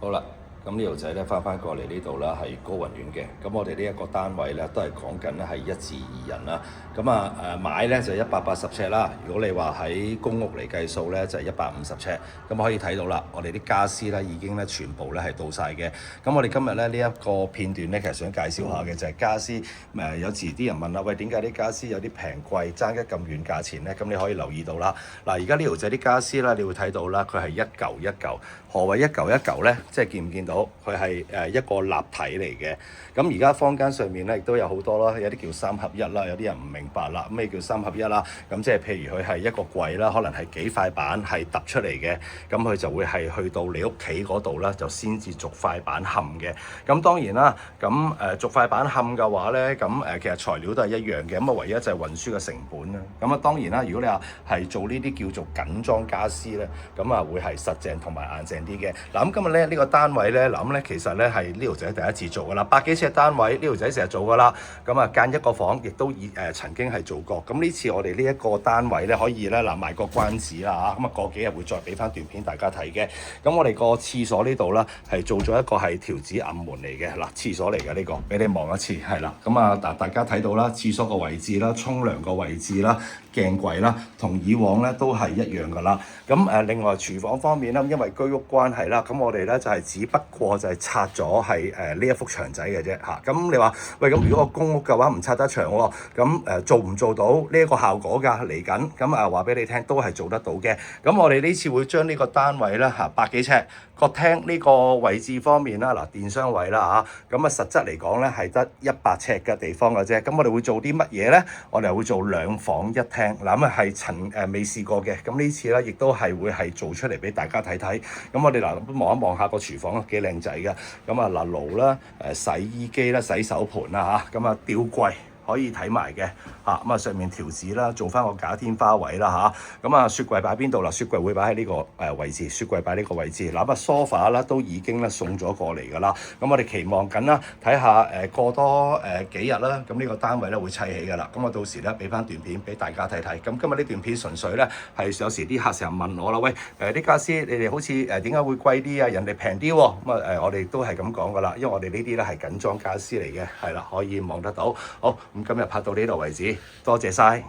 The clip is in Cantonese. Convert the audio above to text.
好啦，咁呢條仔咧翻過嚟呢度啦，係高雲苑嘅。咁我哋呢一個單位咧都係講緊咧係一至二人啦。咁買咧就180尺啦。如果你話喺公屋嚟計數咧就係150尺。咁可以睇到啦，我哋啲家私咧已經咧全部咧係到晒嘅。咁我哋今日咧呢一個片段咧其實想介紹下嘅就係家私。有時啲人問啦，喂，點解啲家私有啲平貴爭一咁遠價錢咧？咁你可以留意到啦。嗱，而家呢條仔啲家私啦，你會睇到啦，佢係一嚿一嚿。何謂一嚿一嚿咧？即係見唔見到佢係一個立體嚟嘅？咁而家坊間上面咧亦都有好多啦，有啲叫三合一啦，有啲人唔明白啦，咩叫三合一啦？咁即係譬如佢係一個櫃啦，可能係幾塊板係揼出嚟嘅，咁佢就會係去到你屋企嗰度啦，就先至逐塊板冚嘅。咁當然啦，咁逐塊板冚嘅話咧，咁其實材料都係一樣嘅，咁唯一就係運輸嘅成本啦。咁當然啦，如果你話係做呢啲叫做緊裝家私咧，咁會係實淨同埋硬淨啲嘅。嗱，咁今日咧呢個單位咧，嗱咁咧其實咧係呢條仔第一次做噶啦，百幾尺單位呢條仔成日做噶啦。咁間一個房亦都曾經係做過。咁呢次我哋呢一個單位咧可以咧賣個關子啦嚇。咁過幾日會再俾翻段片大家睇嘅。咁我哋個廁所呢度啦係做咗一個係條子暗門嚟嘅。嗱，廁所嚟嘅呢個，俾你望一次係啦。咁大家睇到啦，廁所個位置啦，沖涼個位置啦，鏡櫃啦，同以往咧都係一樣噶啦。咁另外廚房方面啦，因為居屋關係啦，咁我哋咧就係只不過就係拆咗係呢一幅牆仔嘅啫嚇。咁你話喂，咁如果個公屋嘅話唔拆得牆喎，咁做唔做到呢一個效果㗎？嚟緊咁話俾你聽，都係做得到嘅。咁我哋呢次會將呢個單位咧嚇百幾尺個廳呢個位置方面啦，嗱電商位啦嚇，咁實質嚟講咧係得100尺嘅地方嘅啫。咁我哋會做啲乜嘢咧？我哋會做2房1廳，嗱咁係未試過嘅。咁呢次咧亦都係會係做出嚟俾大家睇睇。咁我哋望一望下個廚房幾靚仔嘅。咁爐啦、洗衣機啦、洗手盤啦嚇，咁吊櫃可以睇埋嘅嚇，咁上面條子啦，做翻個假天花位啦嚇，咁雪櫃擺邊度啦？雪櫃會擺喺呢個位置，雪櫃擺呢個位置。嗱，sofa 啦都已經咧送咗過嚟㗎啦。咁我哋期望緊啦，睇下過多幾日啦，咁呢個單位咧會砌起㗎啦。咁我到時咧俾翻段片俾大家睇睇。咁今日呢段片純粹咧係有時啲客成日問我啦，喂啲家私你哋好似點解會貴啲啊？人哋平啲喎。咁我哋都係咁講㗎啦，因為我哋呢啲咧係緊裝家私嚟嘅，係啦，可以望得到。好。咁今日拍到呢度為止，多謝晒。